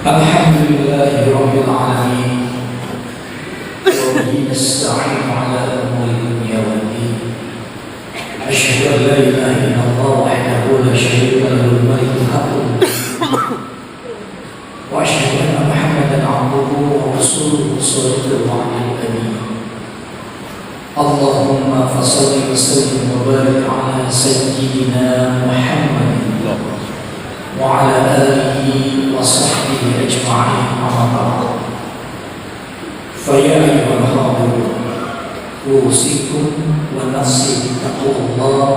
الحمد لله رب العالمين وبه نستعين على امور الدنيا والدين. اشهد ان لا اله الا الله وحده لا شريك له الملك الحق واشهد ان محمدا عبده ورسوله صلى الله عليه وسلم. اللهم فصل وسلم وبارك على سيدنا محمد وعلى آله وصحبه أجمعين أما بعد. فيا أيها الحاضرون أوصيكم ونفسي بتقوى الله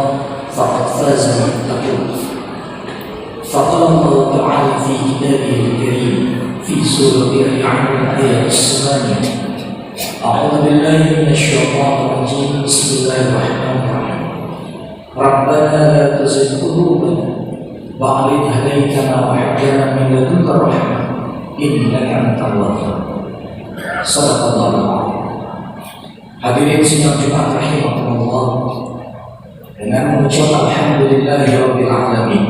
فقد فاز المتقون. فقال الله تعالى في كتابه الكريم في سورة الأنعام الآية 8: أعوذ بالله من الشيطان الرجيم بسم الله الرحمن الرحيم ربنا لا تزغ قلوبنا بعد إذ هديتنا وهب لنا من لدنك رحمة إنك أنت الوهاب. Shadaqallahul adzim. Hadirin sidang Jumat rahimakumullah, dengan mengucap alhamdulillahirabbil alamin,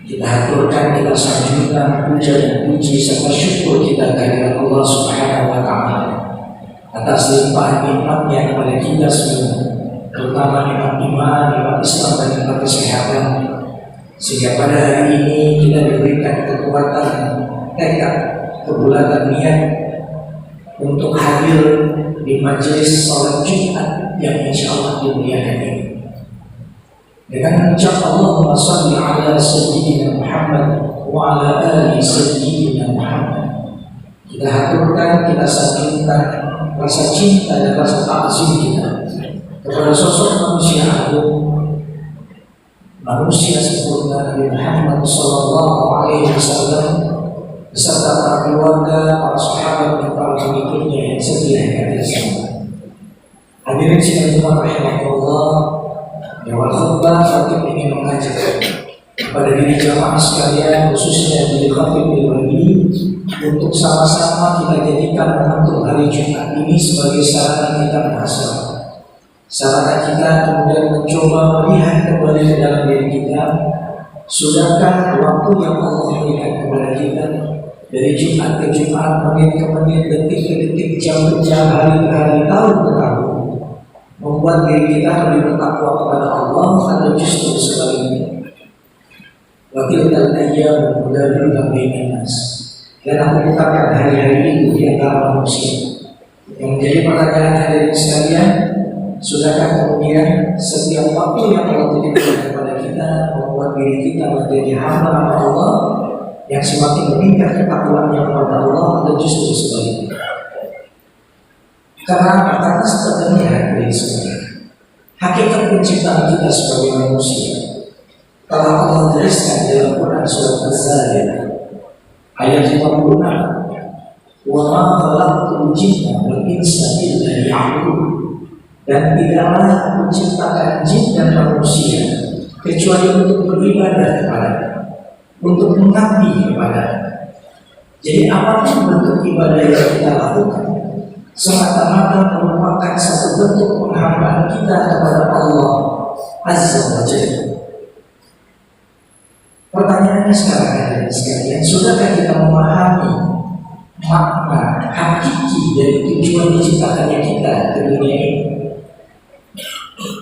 kita haturkan, kita sanjungkan puja dan puji serta syukur kita kehadirat Allah Subhanahu wa taala atas limpahan nikmat-Nya kepada kita semua, terutama nikmat iman, nikmat Islam dan nikmat kesehatan, sehingga pada hari ini kita diberikan kekuatan, tekad, kebulatan niat untuk hadir di majelis salat Jumat yang insya Allah dimuliakan ini. Dengan mengucap Allahumma shalli ala sayyidina Muhammad wa ala ali sayyidina Muhammad, kita haturkan, kita sanjungkan rasa cinta dan rasa takzim kita kepada sosok manusia agung, manusia sempurna Nabi Muhammad sallallahu alaihi wasallam beserta para keluarga, para sahabat dan para pengikutnya yang setia kepada Islam. Hadirin sidang Jumat rahimahullah, di awal khutbah khatib ingin mengajak kepada diri jamaah sekalian, khususnya di khatib pribadi, untuk sama-sama kita jadikan momentum hari Jumat ini sebagai sarana kita muhasabah. Sarana kita kemudian mencoba melihat kembali ke dalam diri kita, sudahkah waktu yang Allah berikan kepada kita dari Jumat ke Jumat, menit ke menit, detik ke detik, jam ke jam, hari ke hari, tahun ke tahun, membuat diri kita lebih bertakwa kepada Allah, atau justru sebaliknya. Wa tilkal ayyamu nudawiluha bainan nas. Dan aku putarkan hari-hari itu di antara manusia. Yang menjadi pertanyaan hadirin sekalian, sudahkah kemudian setiap waktu yang Allah berikan kepada kita membuat diri kita menjadi hamba Allah yang semakin meningkat ketakwaan kepada Allah, atau justru sebaliknya? Karena sebenarnya hadirin sekalian, hakikat penciptaan kita sebagai manusia telah Allah jelaskan dalam Quran surat Az-Zariyat ayat 56, wa ma khalaqtul jinna wal insa illa liya'budun. Dan tidaklah menciptakan jin dan manusia kecuali untuk beribadah kepada-Nya, untuk mengabdi kepada-Nya. Jadi apapun bentuk ibadah yang kita lakukan semata-mata merupakan satu bentuk penghambaan kita kepada Allah Azza wa Jalla. Pertanyaannya sekarang adalah sekalian, sudahkah kita memahami makna hakiki dari tujuan diciptakannya kita ke dunia ini?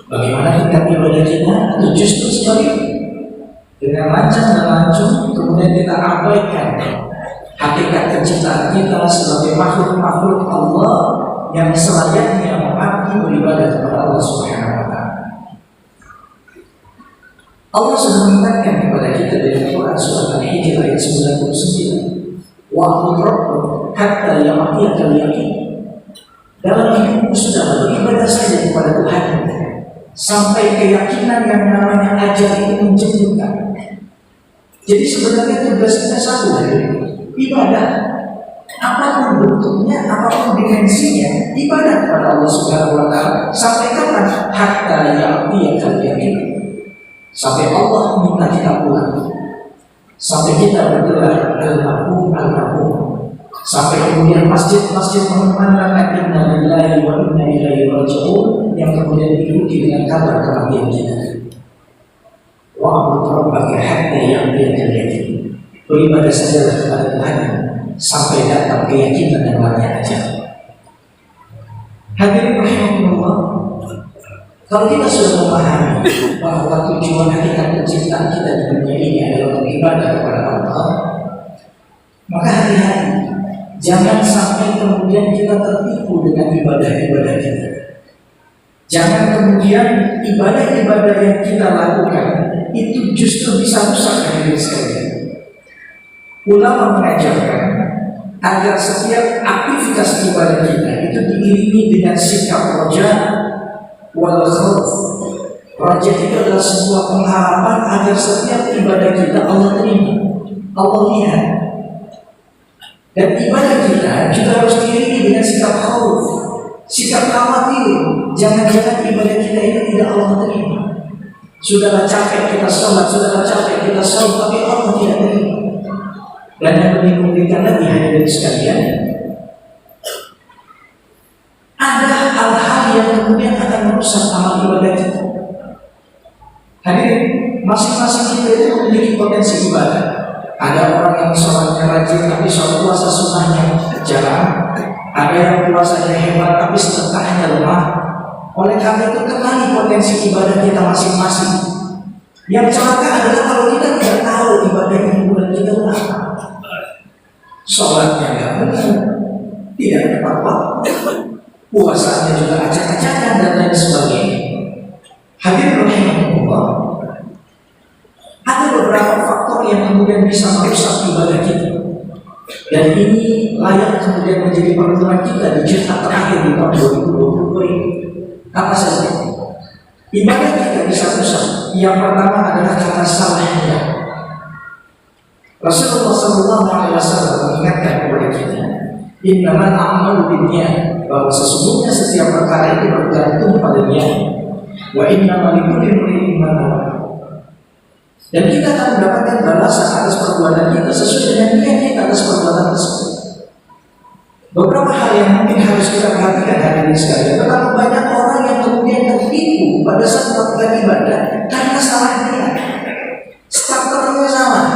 Bagaimana tingkat ibadah kita, atau justru sebaliknya, dengan lancang dan lancung kemudian kita abaikan hakikat penciptaan kita sebagai makhluk-makhluk Allah yang selayaknya mengabdi beribadah kepada Allah Subhanahu wa taala. Allah sudah mengingatkan kepada kita dalam Quran surat Al-Hijr ayat 99, wa'bud rabbaka hatta ya'tiyakal yaqin. Dalam hidupmu sudah beribadah saja kepada Tuhan sampai keyakinan yang namanya ajal itu menjemputkan. Jadi sebenarnya tugas kita satu, ibadah. Apapun bentuknya, apapun dimensinya, ibadah kepada Allah Subhanahu wa taala. Sampai kapan? Hatta ya'tiyakal yaqin. Sampai Allah minta kita pulang. Sampai kita bergerak al-mahum al-mahum. Sampai kemudian masjid-masjid mengumandangkan inna lillahi wa inna ilaihi raji'un, yang kemudian diikuti dengan kabar kematian kita. Wa'bud rabbaka hatta ya'tiyakal yaqin. Beribadah sajalah kepada Tuhan sampai datang keyakinan yang namanya ajal. Hadirin rahimahullah, kalau kita sudah memahami bahwa tujuan hakikat penciptaan kita di dunia ini adalah beribadah kepada Allah, maka hati-hati, jangan sampai kemudian kita tertipu dengan ibadah-ibadah kita. Jangan kemudian ibadah-ibadah yang kita lakukan itu justru bisa rusak diri sekalian. Ulama mengajarkan agar setiap aktivitas ibadah kita itu diiringi dengan sikap roja wal khauf. Roja itu adalah sebuah pengharapan agar setiap ibadah kita Allah terima, Allah lihat. Dan ibadah kita juga harus diiringi dengan sikap khauf, sikap khawatir. Jangan-jangan ibadah kita ini tidak Allah terima. Sudahlah capek kita sholat, sudahlah capek kita sholat, tapi Allah tidak terima. Dan yang lebih mengerikan lagi hadirin sekalian, ada hal-hal yang kemudian akan merusak amal ibadah kita. Hadirin, masing-masing kita itu memiliki potensi ibadah. Ada orang yang sholatnya rajin tapi sholat puasa sunnahnya jarang. Ada yang puasanya hebat tapi sedekahnya lemah. Oleh karena itu kenali potensi ibadah kita masing-masing. Yang celaka adalah kalau kita tidak tahu ibadah yang bulan kita apa. Sholatnya nggak benar, tidak tepat waktu, puasanya juga acak-acakan dan lain sebagainya. Hadirin rahimahullah, ada beberapa faktor yang kemudian bisa merusak ibadah kita. Dan ini layak kemudian menjadi pertemuan kita di jihad terakhir di tahun 2020 ini. Apa saja? Ibadah kita bisa rusak. Yang pertama adalah kata salahnya. Rasulullah SAW mengingatkan kepada kita, innamal a'malu binniyat, bahwa sesungguhnya setiap perkara itu bergantung pada niat. Wa innamal likulli imrin ma nawa. Dan kita akan mendapatkan balasan atas perbuatan kita sesuai dengan niat kita atas perbuatan tersebut. Beberapa hal yang mungkin harus kita perhatikan hadirin sekalian. Betapa banyak orang yang kemudian tertipu pada saat melakukan ibadah karena salah niat. Starternya salah.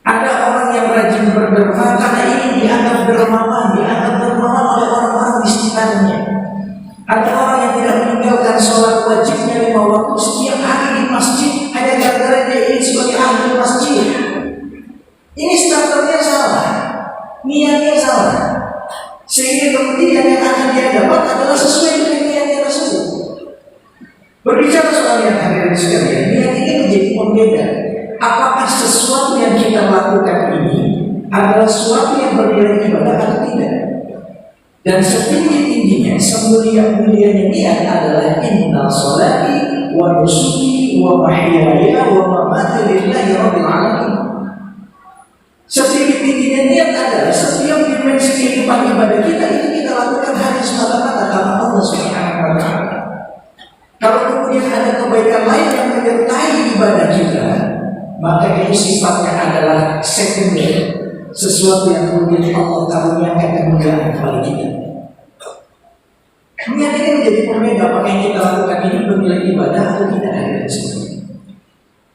Ada orang yang rajin berderma karena ini dianggap dermawan, oleh orang-orang di sekitarnya. Ada orang yang tidak meninggalkan sholat wajibnya 5 waktu setiap hari di masjid hanya gara-gara dia ingin sebagai ahli masjid. Ini starternya salah, niatnya salah, sehingga kemudian yang akan dia dapat adalah sesuai dengan niatnya tersebut. Berbicara soal yang hadirin sekalian, niat ini menjadi pembeda. Apakah sesuatu yang kita lakukan ini adalah sesuatu yang bernilai ibadah atau tidak? Dan setinggi-tingginya, semulia-mulianya niat adalah inna sholati wa nusuki wa mahyaya wa mamati lillahi rabbil alamin. Setinggi-tingginya niat adalah setiap dimensi kehidupan ibadah kita itu kita lakukan hanya semata-mata karena Allah Subhanahu wa taala. Kalau kemudian ada kebaikan lain yang menyertai ibadah kita, maka itu sifatnya adalah sekunder, sesuatu yang kemudian Allah karuniakan kemuliaan kepada kita. Niat ini menjadi pembeda apakah yang kita lakukan ini bernilai ibadah atau tidak ada sebenarnya.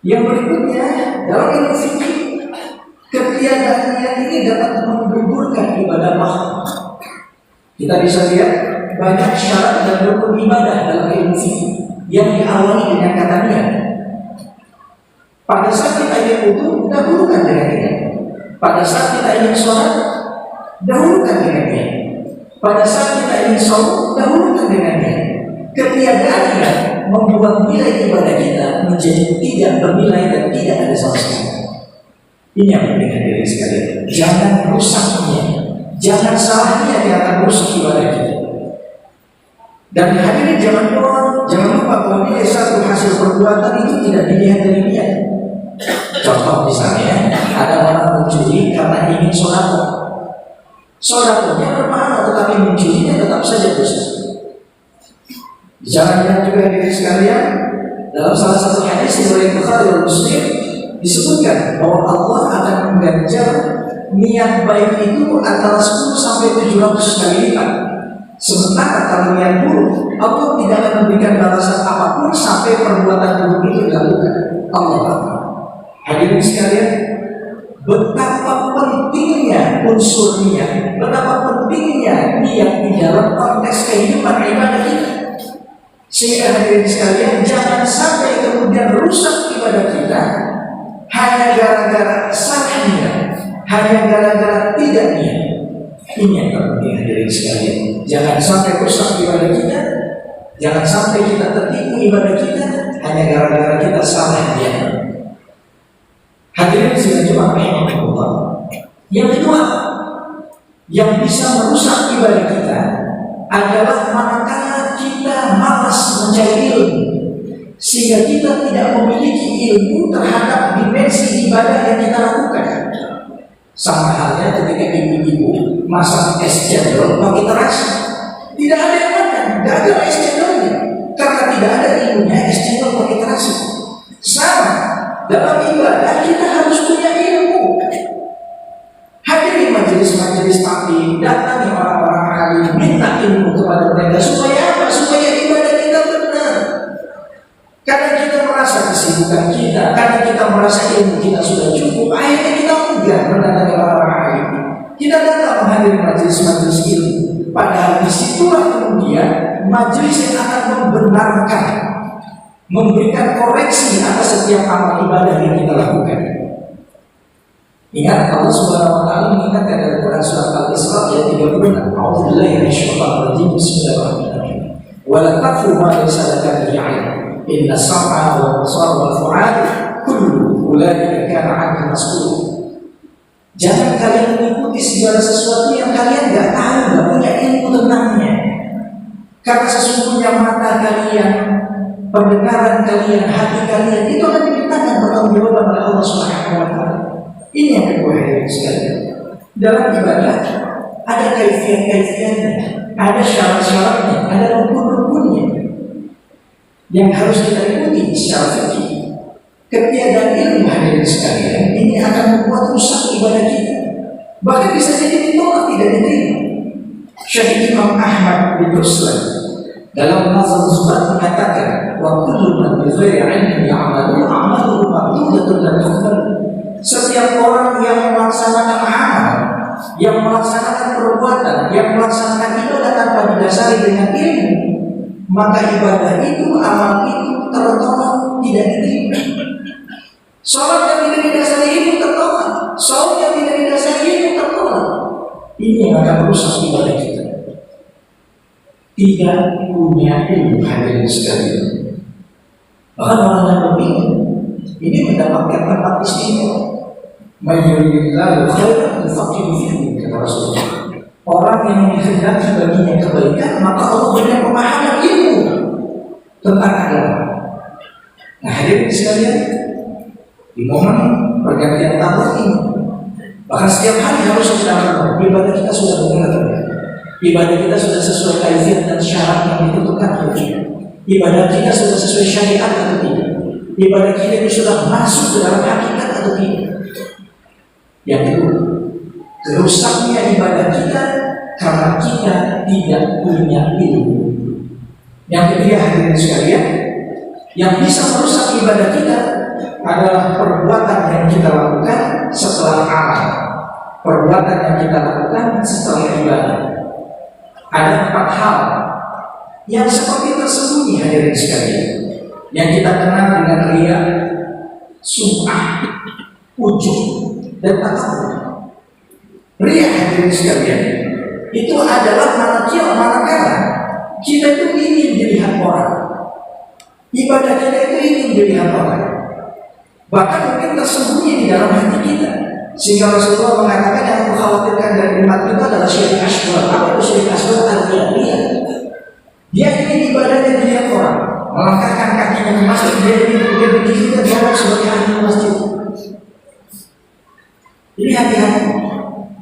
Yang berikutnya dalam ilmu fikih, ketiadaan niat ini dapat menggugurkan ibadah makhluk. Kita bisa lihat banyak syarat dan rukun ibadah dalam ilmu fikih yang diawali dengan kata niat. Pada saat kita ingin wudu, dahulukan dengan niat. Pada saat kita ingin sholat, dahulukan dengan niat. Pada saat kita ingin sholat, dahulukan dengan niat. Ketiadaan niat membuat nilai ibadah kita menjadi tidak bernilai dan tidak ada sama sekali. Ini yang penting hadirin sekalian. Jangan rusak niat, jangan salah niat yang akan rusak ibadah kita. Dan hadirin jangan lupa bahwa nilai satu hasil perbuatan itu tidak dilihat dari niat. Contoh misalnya, ada orang mencuri karena ingin sodakoh. Sodakohnya berpahala, tetapi mencurinya tetap saja dosa. Jangan lihat juga hadirin sekalian, dalam salah satu hadis riwayat Bukhari dan Muslim disebutkan bahwa Allah akan mengganjar niat baik itu antara 10 sampai 700 kali lipat. Sementara kalau niat buruk, Allah tidak akan memberikan balasan apapun sampai perbuatan buruk itu dilakukan. Allah. Hadirin sekalian, betapa pentingnya unsur niat, betapa pentingnya niat di dalam konteks kehidupan ibadah kita. Sehingga hadirin sekalian, jangan sampai kemudian rusak ibadah kita hanya gara-gara salah niat, hanya gara-gara tidak niat. Ini yang terpenting hadirin sekalian. Jangan sampai rusak ibadah kita, jangan sampai kita tertipu ibadah kita hanya gara-gara kita salah niat. Hadirin sekalian, rahimahullah. Yang kedua, yang bisa merusak ibadah kita adalah manakala kita malas mencari ilmu, sehingga kita tidak memiliki ilmu terhadap dimensi ibadah yang kita lakukan. Sama halnya ketika ibu-ibu masak es cendol pakai terasi, tidak ada yang makan, tidak ada es cendolnya, karena tidak ada ilmunya es cendol pakai terasi. Sama dalam ibadah, kita harus punya ilmu. Hadiri majelis-majelis taklim, datangi orang-orang alim, minta ilmu kepada mereka supaya apa? Supaya ibadah kita benar. Kadang kita merasa kesibukan kita, kadang kita merasa ilmu kita sudah cukup, akhirnya kita enggan mendatangi orang-orang alim. Kita datang menghadiri majelis-majelis ilmu, padahal disitulah kemudian majelis yang akan membenarkan, memberikan koreksi atas setiap amal ibadah yang kita lakukan. Ingat Allah Subhanahu wa taala mengingatkan dalam Quran surat Al-Isra ayat 36. A'udzubillahi minasyaitonir rajim. Bismillahirrahmanirrahim. Wa la taqfu ma laysa laka bihi 'ilm. Inna as-sam'a wal basara wal fu'ada kullu ulaika kana 'anhu mas'ula. Jangan kalian mengikuti segala sesuatu yang kalian enggak tahu, enggak punya ilmu tentangnya. Karena sesungguhnya mata kalian, pendengaran kalian, hati kalian itu akan dimintakan pertanggungjawaban oleh Allah Subhanahu wa taala. Ini yang kedua hadirin sekalian. Dalam ibadah ada kaifiat-kaifiatnya, ada syarat-syaratnya, ada rukun-rukunnya yang harus kita ikuti secara fikih. Ketiadaan ilmu hadirin sekalian ini akan membuat rusak ibadah kita. Bahkan bisa jadi ditolak, tidak diterima. Syekh Imam Ahmad bin Ruslan dalam Nazm Zubat mengatakan, wa kullu man bi ghairi 'ilmin ya'malu 'amaluhu maqdudatun la tuqbal. Setiap orang yang melaksanakan amal, yang melaksanakan perbuatan, yang melaksanakan ibadah tanpa didasari dengan ilmu, maka ibadah itu, amal itu tertolak, tidak diterima. Salat yang tidak didasari ilmu tertolak, saum yang tidak didasari ilmu tertolak. Ini yang akan merusak ibadah kita. Tidak punya ilmu hadirin sekalian. Bahkan orang yang berbingung ini mendapatkan tempat istimewa. Mayyuridillahu khairan yufaqihu fiddin, kata Rasulullah. Orang yang dikehendaki baginya kebaikan, maka Allah berikan pemahaman ilmu tentang agama. Nah, hadirin sekalian, di momen pergantian tahun ini, bahkan setiap hari harus kita melakukan ibadah kita sudah benar atau tidak? Ibadah kita sudah sesuai kaifiat dan syarat yang ditentukan atau tidak? Ibadah kita sudah sesuai syariat atau tidak? Ibadah kita itu sudah masuk ke dalam hakikat atau tidak? Yang kedua, kerusaknya ibadah kita karena kita tidak punya ilmu. Yang ketiga hadirin sekalian, yang bisa merusak ibadah kita adalah perbuatan yang kita lakukan setelah amal, perbuatan yang kita lakukan setelah ibadah. Ada 4 hal yang seperti tersembunyi hadirin sekalian, yang kita kenal dengan riya, sum'ah, ujub, dan takabur. Riya hadirin sekalian itu adalah manakala kita itu ingin dilihat orang, ibadah kita itu ingin dilihat orang, bahkan mungkin tersembunyi di dalam hati kita, sehingga Rasulullah mengatakan yang mengkhawatirkan dari umat kita adalah syirik asghar. Apa itu syirik asghar? Riya. Dia ingin ibadahnya dilihat orang, melangkahkan kakinya ke masjid, dia begitu jawab sebagai ahli masjid. Ini hati-hati.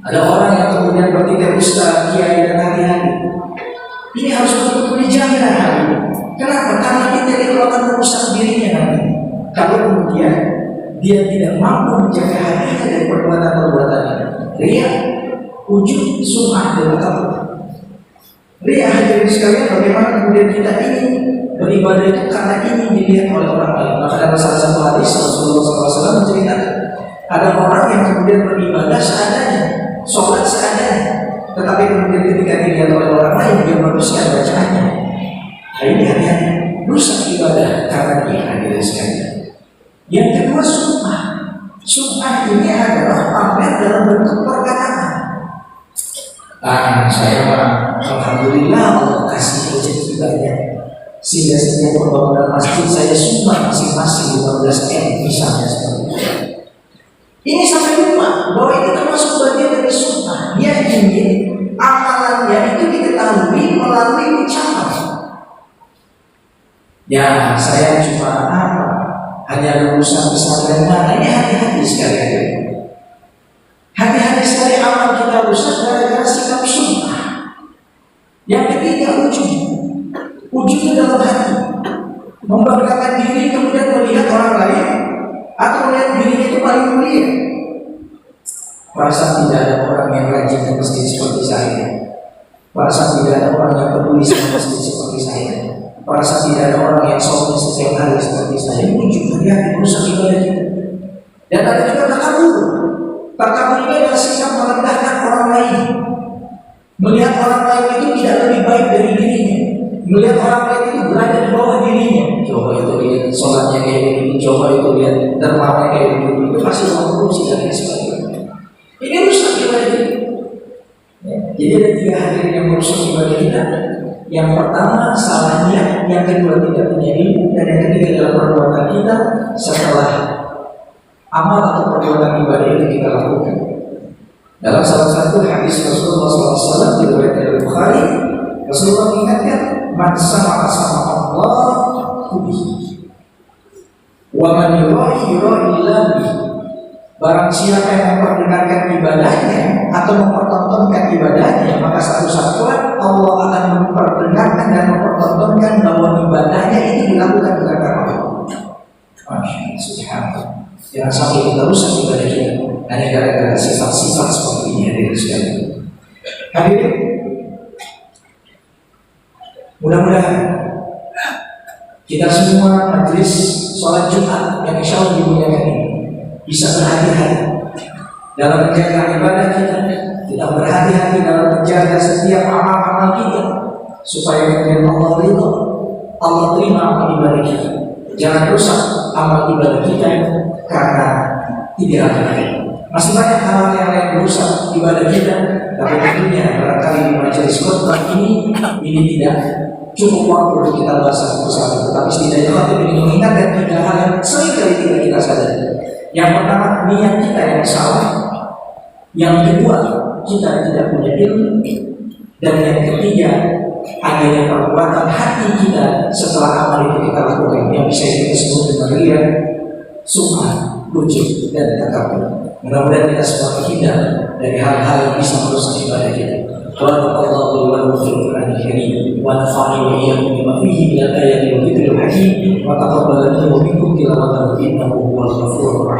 Ada orang yang kemudian bertiga ustaz, kiai dan hati-hati. Ini harus betul-betul dijaga hal ini. Kenapa? Karena kita itu akan merusak dirinya nanti. Kalau kemudian dia tidak mampu menjaga hatinya dari perbuatan-perbuatannya. Riya, ujub, sum'ah, dan takabur. Riya hadirin sekalian, bagaimana kemudian kita ingin beribadah itu karena ingin dilihat oleh orang lain. Maka dalam salah satu hadis Rasulullah SAW menceritakan Ada orang yang kemudian beribadah seadanya, sholat seadanya, tetapi kemudian ketika dilihat oleh orang lain dia meneruskan bacaannya. Nah ini hati-hati, rusak ibadah karena dia hadirin sekalian. Yang kedua sumpah. Sumpah ini adalah pamer dalam bentuk perkataan. Saya alhamdulillah Allah kasih rezeki banyak, sehingga setiap pembangunan masjid saya sumbang masing-masing 15 M misalnya seperti itu. Ini sampai lupa bahwa ini termasuk bagian dari sumpah. Dia ingin amalannya itu diketahui melalui ucapan. Ya, saya cuma hanya lulusan pesantren mana. Ini hati-hati sekali. Hati-hati sekali amal kita rusak gara-gara sikap sumpah. Yang ketiga ujub. Ujub itu dalam hati, membanggakan diri kemudian melihat orang lain atau melihat dirinya itu paling mulia. Perasaan tidak ada orang yang rajin ke masjid seperti saya. Perasaan tidak ada orang yang peduli sama masjid seperti saya. Perasaan tidak ada orang yang sholat setiap hari seperti saya. Ujub hati-hati merusak ibadah kita. Dan ada juga takabur. Takabur ini adalah sikap merendahkan orang lain. Melihat orang lain itu tidak lebih baik dari dirinya. Melihat orang lain itu berada di bawah dirinya. Coba itu lihat sholatnya kayak begini, coba itu lihat dermanya kayak begini. Itu pasti orang korupsi dan lain sebagainya. Ini rusak ibadah kita. Jadi ada 3 hadirin yang merusak ibadah kita. Yang pertama salahnya, yang kedua tidak punya ilmu, dan yang ketiga adalah perbuatan kita setelah amal atau perbuatan ibadah itu kita lakukan. Dalam salah satu hadis Rasulullah SAW diriwayatkan oleh Bukhari, Rasulullah mengingatkan, "Man sama'a Allah bihi, wa man yura'i bihi." Barang siapa yang memperdengarkan ibadahnya atau mempertontonkan ibadahnya, maka satu saat kelak Allah akan memperdengarkan dan mempertontonkan bahwa ibadahnya itu dilakukan bukan karena Allah. Masya Allah, subhanallah. Jangan sampai kita rusak ibadah kita hanya gara-gara sifat-sifat seperti ini hadirin sekalian. Hadirin, mudah-mudahan kita semua majelis sholat Jumat yang insya Allah dimuliakan ini bisa berhati-hati dalam menjaga ibadah kita. Kita berhati-hati dalam menjaga setiap amal-amal kita supaya kemudian Allah ridha, Allah terima amal ibadah kita. Jangan rusak amal ibadah kita karena tidak ada. Masih banyak hal yang lain merusak ibadah kita, tapi tentunya barangkali di majelis khutbah ini tidak cukup waktu untuk kita bahas satu-satu. Tetapi setidaknya waktu ini mengingatkan 3 hal yang seringkali tidak kita sadari. Yang pertama, niat kita yang salah. Yang kedua, kita tidak punya ilmu. Dan yang ketiga, adanya perbuatan hati kita setelah amal itu kita lakukan yang bisa kita sebut dengan riya, sumpah, ujub, dan takabur. Mudah-mudahan kita semua terhindar dari hal-hal yang bisa merusak ibadah kita. Barakallahu li wa lakum fil Qur'anil Karim wa nafa'ani wa iyyakum bima fihi min al-ayati wa dhikril hakim wa taqabbal minni wa minkum tilawatahu innahu huwal ghafurur rahim.